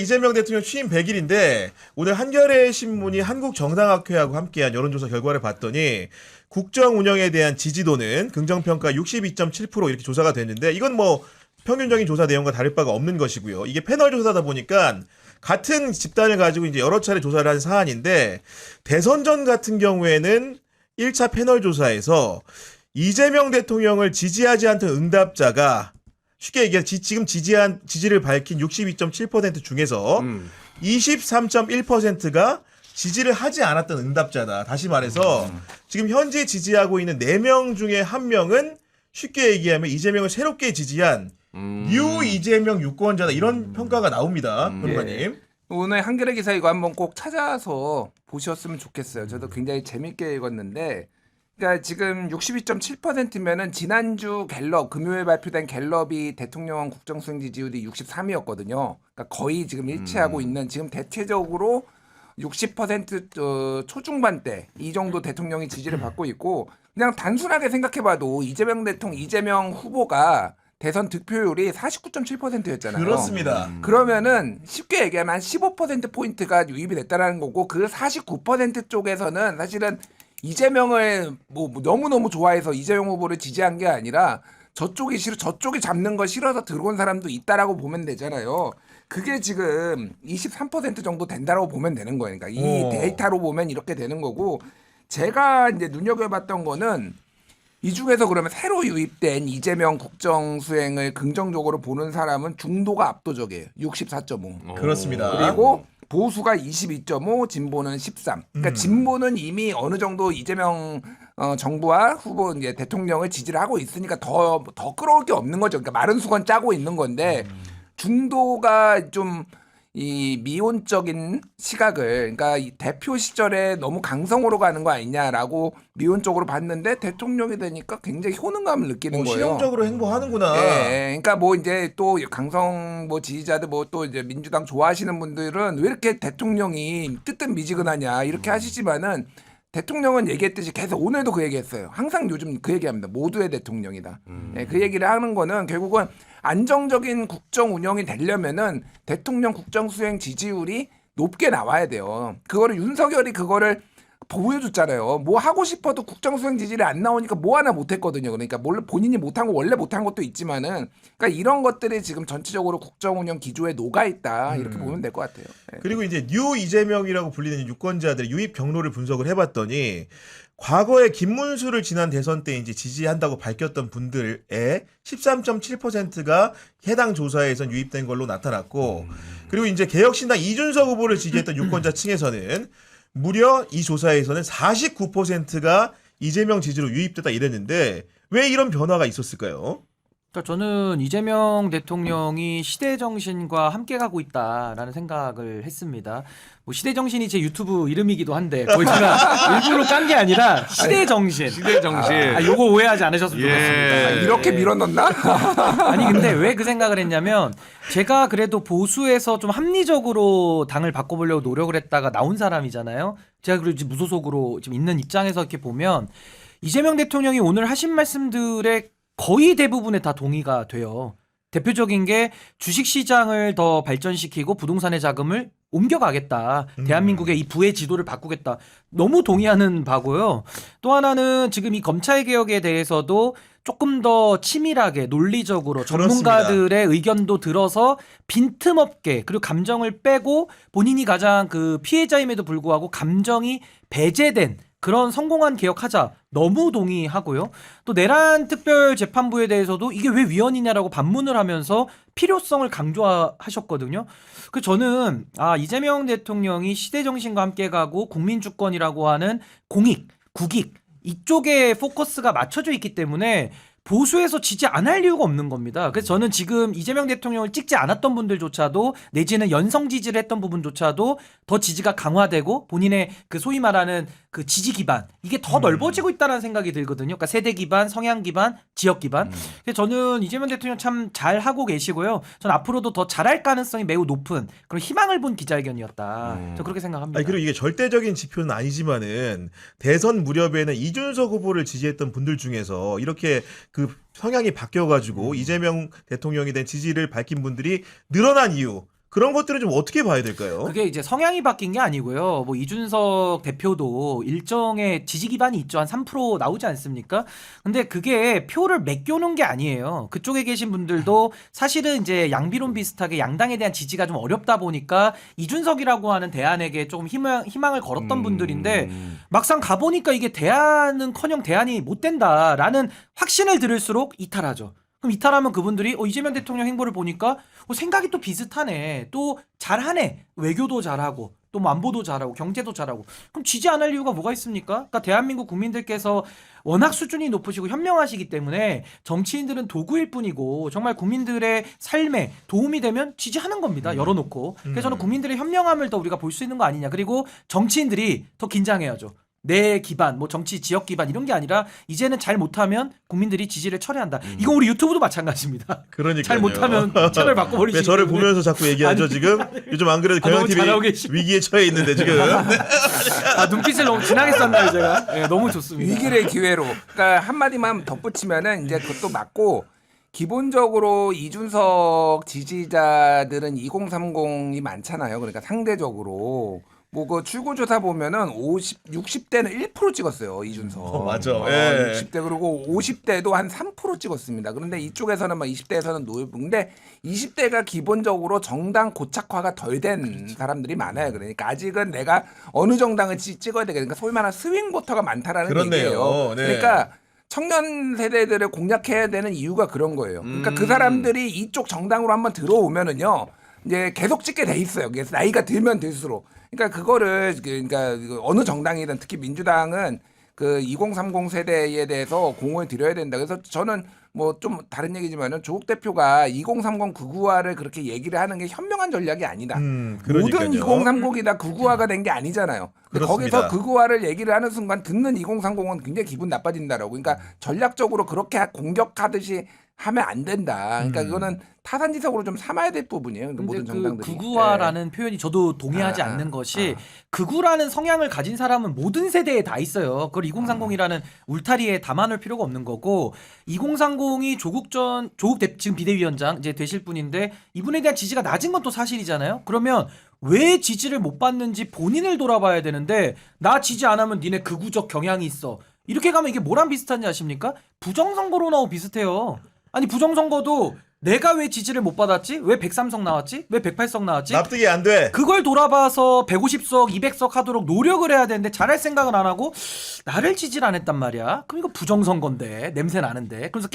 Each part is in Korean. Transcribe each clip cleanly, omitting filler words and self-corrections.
이재명 대통령 취임 100일인데 오늘 한겨레 신문이 한국정당학회하고 함께한 여론조사 결과를 봤더니 국정 운영에 대한 지지도는 긍정평가 62.7% 이렇게 조사가 됐는데 이건 뭐 평균적인 조사 내용과 다를 바가 없는 것이고요. 이게 패널 조사다 보니까 같은 집단을 가지고 이제 여러 차례 조사를 한 사안인데 대선 전 같은 경우에는 1차 패널 조사에서 이재명 대통령을 지지하지 않던 응답자가 쉽게 얘기해서 지금 지지를 밝힌 62.7% 중에서 23.1%가 지지를 하지 않았던 응답자다. 다시 말해서 지금 현재 지지하고 있는 4명 중에 1명은 쉽게 얘기하면 이재명을 새롭게 지지한 뉴 이재명 유권자다. 이런 평가가 나옵니다. 변호사님. 예. 오늘 한겨레 기사 이거 한번 꼭 찾아서 보셨으면 좋겠어요. 저도 굉장히 재밌게 읽었는데 그러니까 지금 62.7%면은 지난주 갤럽 금요일 발표된 갤럽이 대통령 국정수행 지지율이 63이었거든요. 그러니까 거의 지금 일치하고 있는 지금 대체적으로 60% 초중반대 이 정도 대통령이 지지를 받고 있고 그냥 단순하게 생각해봐도 이재명 후보가 대선 득표율이 49.7%였잖아요. 그렇습니다. 그러면은 쉽게 얘기하면 한 15%포인트가 유입이 됐다는 거고 그 49% 쪽에서는 사실은 이재명을 뭐 너무너무 좋아해서 이재명 후보를 지지한 게 아니라 저쪽이 잡는 거 싫어서 들어온 사람도 있다라고 보면 되잖아요. 그게 지금 23% 정도 된다라고 보면 되는 거예요. 그러니까 이 데이터로 보면 이렇게 되는 거고 제가 이제 눈여겨봤던 거는 이 중에서 그러면 새로 유입된 이재명 국정 수행을 긍정적으로 보는 사람은 중도가 압도적이에요. 64.5. 그렇습니다. 그리고 보수가 22.5, 진보는 13. 그러니까 진보는 이미 어느 정도 이재명 정부와 후보 이제 대통령을 지지를 하고 있으니까 더 끌어올 게 없는 거죠. 그러니까 마른 수건 짜고 있는 건데 중도가 좀 이 미온적인 시각을 그러니까 이 대표 시절에 너무 강성으로 가는 거 아니냐라고 미온적으로 봤는데 대통령이 되니까 굉장히 효능감을 느끼는 거예요. 실용적으로 행보하는구나. 예, 그러니까 뭐 이제 또 강성 뭐 지지자들 뭐 또 이제 민주당 좋아하시는 분들은 왜 이렇게 대통령이 뜨뜻미지근하냐 이렇게 하시지만은 대통령은 얘기했듯이 계속 오늘도 그 얘기했어요. 항상 요즘 그 얘기합니다. 모두의 대통령이다. 예, 그 얘기를 하는 거는 결국은 안정적인 국정 운영이 되려면은 대통령 국정 수행 지지율이 높게 나와야 돼요. 그거를 윤석열이 그거를 보여줬잖아요. 뭐 하고 싶어도 국정 수행 지지율이 안 나오니까 뭐 하나 못했거든요. 그러니까 물론 본인이 못한 거 원래 못한 것도 있지만은 그러니까 이런 것들이 지금 전체적으로 국정 운영 기조에 녹아 있다 이렇게 보면 될 것 같아요. 네. 그리고 이제 뉴 이재명이라고 불리는 유권자들의 유입 경로를 분석을 해봤더니 과거에 김문수를 지난 대선 때 이제 지지한다고 밝혔던 분들의 13.7%가 해당 조사에선 유입된 걸로 나타났고 그리고 이제 개혁신당 이준석 후보를 지지했던 유권자 층에서는 무려 이 조사에서는 49%가 이재명 지지로 유입됐다 이랬는데 왜 이런 변화가 있었을까요? 그러니까 저는 이재명 대통령이 시대 정신과 함께 가고 있다라는 생각을 했습니다. 뭐 시대 정신이 제 유튜브 이름이기도 한데 거의 제가 일부러 깐 게 아니라 시대 정신. 시대 정신. 요거 오해하지 않으셨으면 좋겠습니다. 이렇게 밀어넣나? 아니 근데 왜 그 생각을 했냐면 제가 그래도 보수에서 좀 합리적으로 당을 바꿔보려고 노력을 했다가 나온 사람이잖아요. 제가 그리고 지금 무소속으로 지금 있는 입장에서 이렇게 보면 이재명 대통령이 오늘 하신 말씀들에 거의 대부분에 다 동의가 돼요. 대표적인 게 주식시장을 더 발전시키고 부동산의 자금을 옮겨가겠다. 대한민국의 이 부의 지도를 바꾸겠다. 너무 동의하는 바고요. 또 하나는 지금 이 검찰개혁에 대해서도 조금 더 치밀하게 논리적으로 전문가들의 의견도 들어서 빈틈없게 그리고 감정을 빼고 본인이 가장 그 피해자임에도 불구하고 감정이 배제된 그런 성공한 개혁하자 너무 동의하고요. 또 내란 특별재판부에 대해서도 이게 왜 위헌이냐라고 반문을 하면서 필요성을 강조하셨거든요. 그 저는 이재명 대통령이 시대 정신과 함께 가고 국민 주권이라고 하는 공익, 국익 이쪽에 포커스가 맞춰져 있기 때문에 보수에서 지지 안 할 이유가 없는 겁니다. 그래서 저는 지금 이재명 대통령을 찍지 않았던 분들조차도 내지는 연성 지지를 했던 부분조차도 더 지지가 강화되고 본인의 그 소위 말하는 그 지지 기반 이게 더 넓어지고 있다는 생각이 들거든요. 그러니까 세대 기반, 성향 기반, 지역 기반. 그래서 저는 이재명 대통령 참 잘하고 계시고요. 저는 앞으로도 더 잘할 가능성이 매우 높은 그런 희망을 본 기자회견이었다. 저 그렇게 생각합니다. 그리고 이게 절대적인 지표는 아니지만은 대선 무렵에는 이준석 후보를 지지했던 분들 중에서 이렇게 그 성향이 바뀌어가지고 이재명 대통령에 대한 지지를 밝힌 분들이 늘어난 이유 그런 것들은 좀 어떻게 봐야 될까요? 그게 이제 성향이 바뀐 게 아니고요. 뭐 이준석 대표도 일정의 지지 기반이 있죠. 한 3% 나오지 않습니까? 근데 그게 표를 맡겨놓은 게 아니에요. 그쪽에 계신 분들도 사실은 이제 양비론 비슷하게 양당에 대한 지지가 좀 어렵다 보니까 이준석이라고 하는 대안에게 조금 희망을 걸었던 분들인데 막상 가보니까 이게 대안은커녕 대안이 못 된다라는 확신을 들을수록 이탈하죠. 그럼 이탈하면 그분들이 이재명 대통령 행보를 보니까 생각이 또 비슷하네. 또 잘하네. 외교도 잘하고 또 뭐 안보도 잘하고 경제도 잘하고. 그럼 지지 안 할 이유가 뭐가 있습니까? 그러니까 대한민국 국민들께서 워낙 수준이 높으시고 현명하시기 때문에 정치인들은 도구일 뿐이고 정말 국민들의 삶에 도움이 되면 지지하는 겁니다. 열어놓고. 그래서 저는 국민들의 현명함을 더 우리가 볼 수 있는 거 아니냐. 그리고 정치인들이 더 긴장해야죠. 내 기반, 뭐 정치 지역 기반 이런 게 아니라 이제는 잘 못하면 국민들이 지지를 철회한다. 이거 우리 유튜브도 마찬가지입니다. 그러니까요. 잘 못하면 채널 바꿔버리지. 왜 저를 보면서 자꾸 얘기하죠 지금? 요즘 안 그래도 너무 잘하고 경향TV 계시네. 위기에 처해 있는데 지금. 눈빛을 너무 진하게 썼나요 제가? 네, 너무 좋습니다. 위기의 기회로. 그러니까 한마디만 덧붙이면은 이제 그것도 맞고 기본적으로 이준석 지지자들은 2030이 많잖아요. 그러니까 상대적으로 뭐 그 출구조사 보면은 60대는 1% 찍었어요 이준석. 맞아. 예. 60대 그리고 50대도 한 3% 찍었습니다. 그런데 이쪽에서는 막 20대에서는 근데 20대가 기본적으로 정당 고착화가 덜 된 사람들이 많아요. 그러니까 아직은 내가 어느 정당을 찍어야 되겠다. 그러니까 소위 말하는 스윙 보터가 많다라는 그렇네요. 얘기예요. 네. 그러니까 청년 세대들을 공략해야 되는 이유가 그런 거예요. 그러니까 그 사람들이 이쪽 정당으로 한번 들어오면은요. 이제 계속 찍게 돼 있어요. 그래서 나이가 들면 들수록. 그러니까 그거를 그러니까 어느 정당이든 특히 민주당은 그 2030 세대에 대해서 공을 들여야 된다. 그래서 저는 뭐 좀 다른 얘기지만은 조국 대표가 2030 극우화를 그렇게 얘기를 하는 게 현명한 전략이 아니다. 모든 그러니까요. 2030이 다 극우화가 된 게 아니잖아요. 근데 그렇습니다. 거기서 극우화를 얘기를 하는 순간 듣는 2030은 굉장히 기분 나빠진다라고. 그러니까 전략적으로 그렇게 공격하듯이 하면 안 된다. 그러니까 이거는 타산지석으로 좀 삼아야 될 부분이에요. 그러니까 모든 근데 정당들이. 그 극우화라는 표현이 저도 동의하지 않는 것이 극우라는 성향을 가진 사람은 모든 세대에 다 있어요. 그걸 2030이라는 울타리에 담아놓을 필요가 없는 거고 2030이 조국 지금 비대위원장 이제 되실 분인데 이분에 대한 지지가 낮은 건 또 사실이잖아요. 그러면 왜 지지를 못 받는지 본인을 돌아봐야 되는데 나 지지 안 하면 니네 극우적 경향이 있어. 이렇게 가면 이게 뭐랑 비슷한지 아십니까? 부정선거론하고 비슷해요. 아니 부정선거도 내가 왜 지지를 못 받았지? 왜 103석 나왔지? 왜 108석 나왔지? 납득이 안 돼. 그걸 돌아봐서 150석, 200석 하도록 노력을 해야 되는데 잘할 생각은 안 하고 나를 지지를 안 했단 말이야. 그럼 이거 부정선거인데 냄새 나는데. 그래서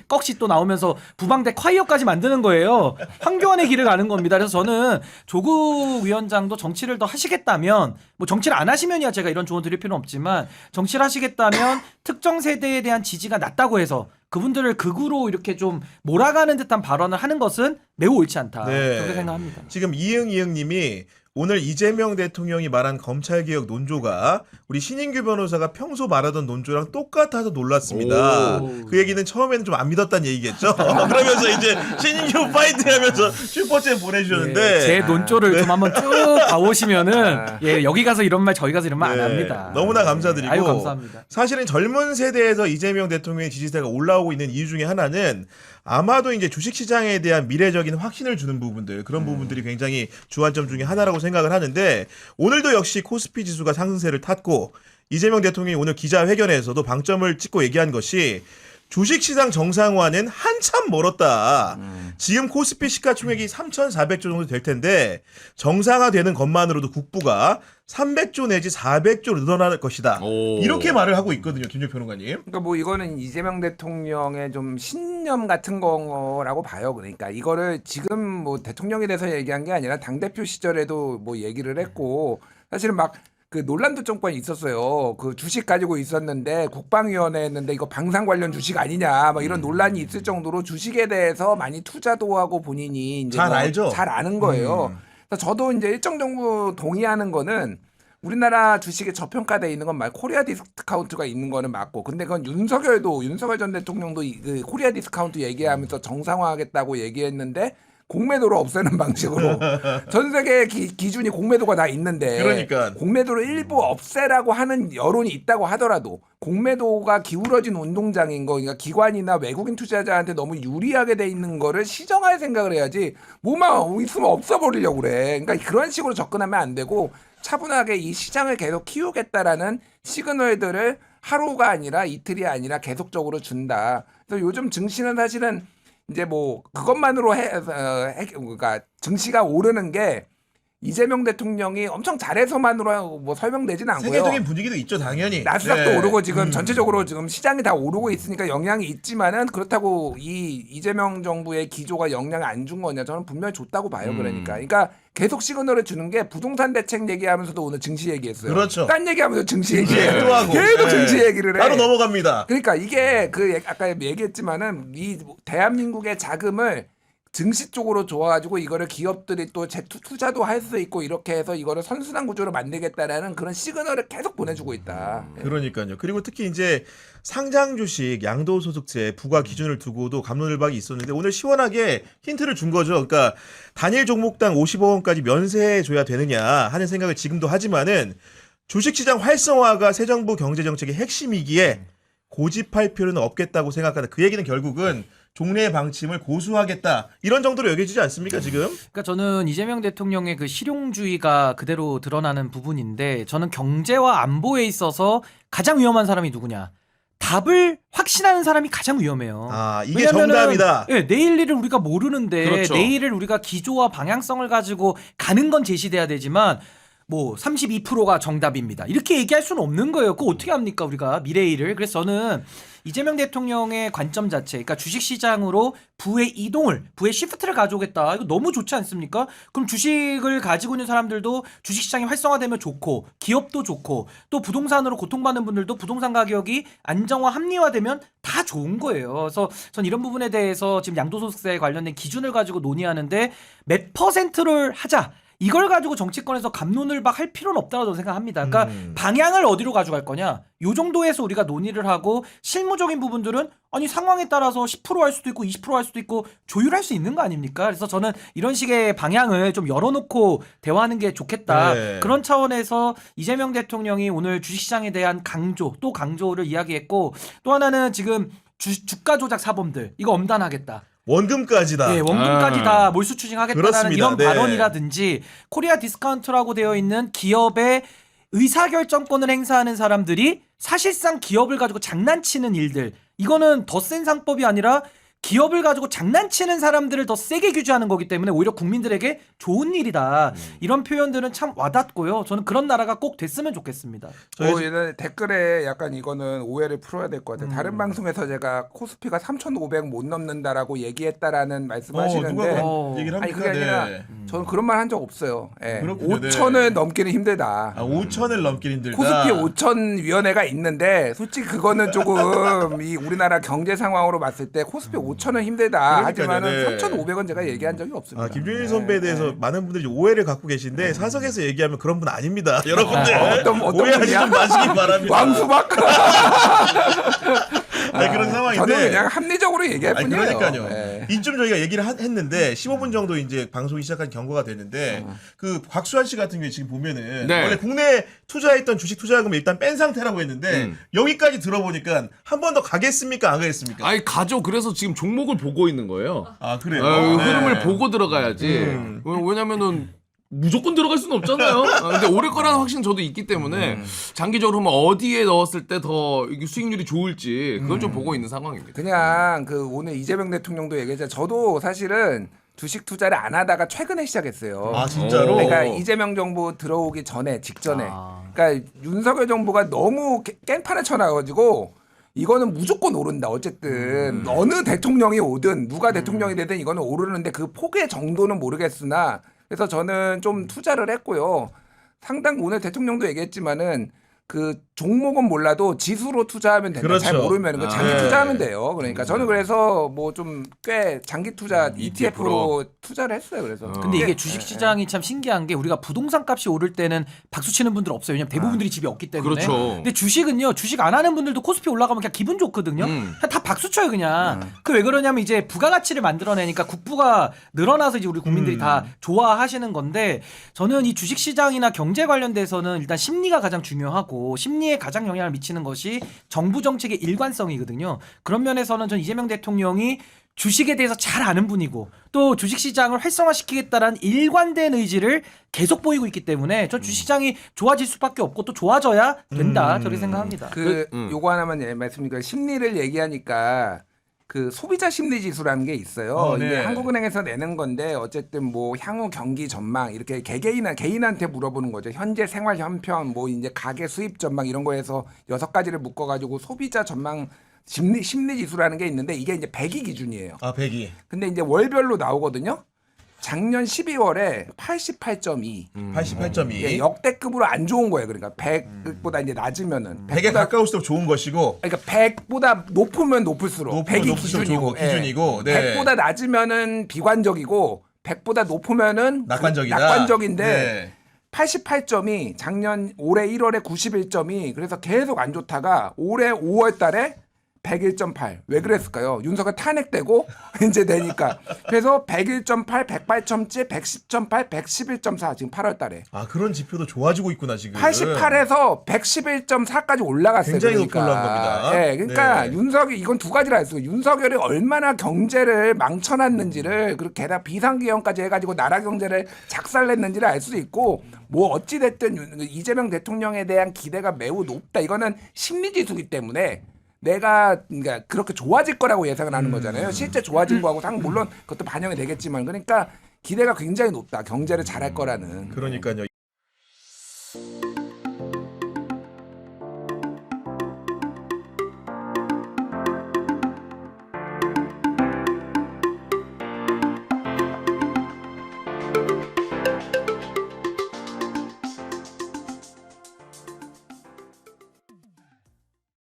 꺽시 또 나오면서 부방대 콰이어까지 만드는 거예요. 황교안의 길을 가는 겁니다. 그래서 저는 조국 위원장도 정치를 더 하시겠다면 뭐 정치를 안 하시면야 제가 이런 조언 드릴 필요는 없지만 정치를 하시겠다면 특정 세대에 대한 지지가 낮다고 해서 그분들을 극우로 이렇게 좀 몰아가는 듯한 발언을 하는 것은 매우 옳지 않다. 네. 그렇게 생각합니다. 지금 이응님이 오늘 이재명 대통령이 말한 검찰개혁 논조가 우리 신인규 변호사가 평소 말하던 논조랑 똑같아서 놀랐습니다. 오. 그 얘기는 처음에는 좀 안 믿었다는 얘기겠죠. 그러면서 이제 신인규 파이트하면서 슈퍼챗 보내주셨는데 예, 제 논조를 좀 한번 쭉 봐오시면은 예, 여기 가서 이런 말 저기 가서 이런 말 안 네, 합니다. 너무나 감사드리고 아유 감사합니다. 사실은 젊은 세대에서 이재명 대통령의 지지세가 올라오고 있는 이유 중에 하나는 아마도 이제 주식시장에 대한 미래적인 확신을 주는 부분들 그런 부분들이 굉장히 주안점 중에 하나라고 생각을 하는데 오늘도 역시 코스피 지수가 상승세를 탔고 이재명 대통령이 오늘 기자회견에서도 방점을 찍고 얘기한 것이 주식시장 정상화는 한참 멀었다. 지금 코스피 시가총액이 3,400조 정도 될 텐데 정상화되는 것만으로도 국부가 300조 내지 400조로 늘어날 것이다. 이렇게 말을 하고 있거든요. 김준표 평론가님. 그러니까 뭐 이거는 이재명 대통령의 좀 신념 같은 거라고 봐요. 그러니까 이거를 지금 뭐 대통령에 대해서 얘기한 게 아니라 당대표 시절에도 뭐 얘기를 했고 사실은 막 그 논란도 정권이 있었어요. 그 주식 가지고 있었는데 국방위원회 했는데 이거 방산 관련 주식 아니냐 막 이런 논란이 있을 정도로 주식에 대해서 많이 투자도 하고 본인이 이제 잘 뭐 알죠. 잘 아는 거예요. 그래서 저도 이제 일정 정도 동의하는 거는 우리나라 주식이 저평가돼 있는 건 말 코리아 디스카운트가 있는 거는 맞고 근데 그건 윤석열 전 대통령도 그 코리아 디스카운트 얘기하면서 정상화하겠다고 얘기했는데 공매도를 없애는 방식으로 전 세계 기준이 공매도가 다 있는데 그러니까. 공매도를 일부 없애라고 하는 여론이 있다고 하더라도 공매도가 기울어진 운동장인 거, 그러니까 기관이나 외국인 투자자한테 너무 유리하게 돼 있는 거를 시정할 생각을 해야지 뭐만 있으면 없어버리려고 그래. 그러니까 그런 식으로 접근하면 안 되고 차분하게 이 시장을 계속 키우겠다라는 시그널들을 하루가 아니라 이틀이 아니라 계속적으로 준다. 그래서 요즘 증시는 사실은 이제 뭐 그것만으로 그러니까 증시가 오르는 게 이재명 대통령이 엄청 잘해서만으로 뭐 설명되지는 않고요. 세계적인 분위기도 있죠, 당연히. 나스닥도 네. 오르고 지금 전체적으로 지금 시장이 다 오르고 있으니까 영향이 있지만은 그렇다고 이 이재명 정부의 기조가 영향을 안 준 거냐? 저는 분명히 줬다고 봐요. 그러니까 계속 시그널을 주는 게 부동산 대책 얘기하면서도 오늘 증시 얘기했어요. 그렇죠. 딴 얘기하면서 증시 얘기해요. 또 하고. 계속 네. 증시 얘기를 해. 바로 넘어갑니다. 그러니까 이게 아까 얘기했지만은 이 대한민국의 자금을 증시 쪽으로 좋아가지고 이거를 기업들이 또 재투자도 할 수 있고 이렇게 해서 이거를 선순환 구조로 만들겠다라는 그런 시그널을 계속 보내주고 있다. 그러니까요. 그리고 특히 이제 상장 주식 양도소득세 부과 기준을 두고도 갑론을박이 있었는데 오늘 시원하게 힌트를 준 거죠. 그러니까 단일 종목당 50억 원까지 면세줘야 되느냐 하는 생각을 지금도 하지만은 주식시장 활성화가 새 정부 경제정책의 핵심이기에 고집할 필요는 없겠다고 생각한다. 그 얘기는 결국은 종래의 방침을 고수하겠다. 이런 정도로 여겨지지 않습니까, 지금? 그러니까 저는 이재명 대통령의 그 실용주의가 그대로 드러나는 부분인데 저는 경제와 안보에 있어서 가장 위험한 사람이 누구냐? 답을 확신하는 사람이 가장 위험해요. 아, 이게 왜냐면은, 정답이다. 예, 내일 일을 우리가 모르는데 그렇죠. 내일을 우리가 기조와 방향성을 가지고 가는 건 제시돼야 되지만 뭐 32%가 정답입니다. 이렇게 얘기할 수는 없는 거예요. 그거 어떻게 합니까 우리가 미래의 일을. 그래서 저는 이재명 대통령의 관점 자체, 그러니까 주식시장으로 부의 이동을, 부의 시프트를 가져오겠다. 이거 너무 좋지 않습니까? 그럼 주식을 가지고 있는 사람들도 주식시장이 활성화되면 좋고 기업도 좋고 또 부동산으로 고통받는 분들도 부동산 가격이 안정화 합리화되면 다 좋은 거예요. 그래서 전 이런 부분에 대해서 지금 양도소득세 관련된 기준을 가지고 논의하는데 몇 퍼센트를 하자. 이걸 가지고 정치권에서 갑론을박 할 필요는 없다고 저는 생각합니다. 그러니까 방향을 어디로 가져갈 거냐. 요 정도에서 우리가 논의를 하고 실무적인 부분들은 아니 상황에 따라서 10%할 수도 있고 20%할 수도 있고 조율할 수 있는 거 아닙니까? 그래서 저는 이런 식의 방향을 좀 열어놓고 대화하는 게 좋겠다. 네. 그런 차원에서 이재명 대통령이 오늘 주식시장에 대한 강조 또 강조를 이야기했고 또 하나는 지금 주가 조작 사범들 이거 엄단하겠다. 원금까지다. 예, 원금까지 다 몰수 추징하겠다라는 그렇습니다. 이런 네. 발언이라든지 코리아 디스카운트라고 되어 있는 기업의 의사결정권을 행사하는 사람들이 사실상 기업을 가지고 장난치는 일들 이거는 더 센 상법이 아니라 기업을 가지고 장난치는 사람들을 더 세게 규제하는 거기 때문에 오히려 국민들에게 좋은 일이다. 이런 표현들은 참 와닿고요. 저는 그런 나라가 꼭 됐으면 좋겠습니다. 예전에 댓글에 약간 이거는 오해를 풀어야 될 것 같아요. 다른 방송에서 제가 코스피가 3,500 못 넘는다라고 얘기했다라는 누가 말씀하시는데 그런 얘기를 아니 합니까? 그게 아니라 네. 저는 그런 말 한 적 없어요. 예. 그렇군요. 5,000을 넘기는 힘들다. 아, 5천을 넘기는 힘들다. 코스피 5천 위원회가 있는데 솔직히 그거는 조금 이 우리나라 경제 상황으로 봤을 때 코스피 5천은 힘들다. 그러니까요, 하지만은 네. 3,500원 제가 얘기한 적이 없습니다. 아, 김준일 네, 선배에 대해서 네. 많은 분들이 오해를 갖고 계신데 사석에서 얘기하면 그런 분 아닙니다. 여러분들 어떤 오해하지 분이야? 좀 마시기 바랍니다. 왕수박. 네, 그런 상황인데. 저는 그냥 합리적으로 얘기할 아니, 뿐이에요. 그러니까요. 네. 이쯤 저희가 얘기를 했는데 15분 정도 이제 방송이 시작한 경과가 됐는데 그 곽수환 씨 같은 경우에 지금 보면은 네. 원래 국내에 투자했던 주식 투자금을 일단 뺀 상태라고 했는데 여기까지 들어보니까 한 번 더 가겠습니까 안 가겠습니까? 아니 가죠. 그래서 지금 종목을 보고 있는 거예요. 아 그래요. 흐름을 네. 보고 들어가야지. 왜냐면은 무조건 들어갈 수는 없잖아요. 근데 오를 거라는 확신 저도 있기 때문에 장기적으로 보면 어디에 넣었을 때 더 수익률이 좋을지 그걸 좀 보고 있는 상황입니다. 그냥 그 오늘 이재명 대통령도 얘기했잖아요. 저도 사실은 주식 투자를 안 하다가 최근에 시작했어요. 아 진짜로. 그러니까 이재명 정부 들어오기 전에 직전에. 아. 그러니까 윤석열 정부가 너무 깽판을 쳐놔가지고 이거는 무조건 오른다. 어쨌든 어느 대통령이 오든 누가 대통령이 되든 이거는 오르는데 그 폭의 정도는 모르겠으나 그래서 저는 좀 투자를 했고요. 상당 오늘 대통령도 얘기했지만은 그 종목은 몰라도 지수로 투자하면 된다. 잘 그렇죠. 모르면 그 장기 네. 투자하면 돼요. 그러니까 저는 그래서 뭐 좀 꽤 장기 투자 ETF로 ETF로 투자를 했어요. 그래서 근데 이게 주식시장이 참 신기한 게 우리가 부동산 값이 오를 때는 박수 치는 분들 없어요. 왜냐면 대부분들이 집이 없기 때문에. 그렇죠. 근데 주식은요. 주식 안 하는 분들도 코스피 올라가면 그냥 기분 좋거든요. 그냥 다 박수 쳐요 그냥. 그 왜 그러냐면 이제 부가가치를 만들어내니까 국부가 늘어나서 이제 우리 국민들이 다 좋아하시는 건데 저는 이 주식시장이나 경제 관련돼서는 일단 심리가 가장 중요하고 하고 심리에 가장 영향을 미치는 것이 정부 정책의 일관성이거든요. 그런 면에서는 전 이재명 대통령이 주식에 대해서 잘 아는 분이고 또 주식시장을 활성화시키겠다라는 일관된 의지를 계속 보이고 있기 때문에 저 주식시장이 좋아질 수밖에 없고 또 좋아져야 된다 저렇게 생각합니다. 요거 하나만 말씀드리니까 심리를 얘기하니까 그 소비자 심리 지수라는 게 있어요. 네. 이게 한국은행에서 내는 건데 어쨌든 뭐 향후 경기 전망 이렇게 개개인한테 물어보는 거죠. 현재 생활 현편 뭐 이제 가계 수입 전망 이런 거에서 6가지를 묶어 가지고 소비자 전망 심리 지수라는 게 있는데 이게 이제 100이 기준이에요. 아 100이. 근데 이제 월별로 나오거든요. 작년 12월에 88.2. 88.2. 예, 역대급으로 안 좋은 거예요. 그러니까 100보다 이제 낮으면은 100에 가까울수록 좋은 것이고 그러니까 100보다 높으면 높을수록 100이 높을수록 기준이고, 좋은 거, 기준이고, 네. 100보다 낮으면은 비관적이고 100보다 높으면은 낙관적이다. 낙관적인데 네. 88점이 작년 올해 1월에 91점이 그래서 계속 안 좋다가 올해 5월 달에 101.8. 왜 그랬을까요? 윤석열 탄핵되고 이제 되니까. 그래서 101.8, 108.7, 110.8, 111.4 지금 8월 달에. 아 그런 지표도 좋아지고 있구나 지금. 88에서 111.4까지 올라갔어요. 굉장히 그러니까. 높게 올라간 겁니다. 네, 그러니까 네. 윤석열 이건 두 가지라 했어요. 윤석열이 얼마나 경제를 망쳐놨는지를 그리고 게다가 비상기형까지 해가지고 나라 경제를 작살냈는지를 알 수 있고 뭐 어찌 됐든 이재명 대통령에 대한 기대가 매우 높다. 이거는 심리지수기 때문에. 내가 그러니까 그렇게 좋아질 거라고 예상을 하는 거잖아요. 실제 좋아진 거하고 물론 그것도 반영이 되겠지만 그러니까 기대가 굉장히 높다. 경제를 잘할 거라는. 그러니까요.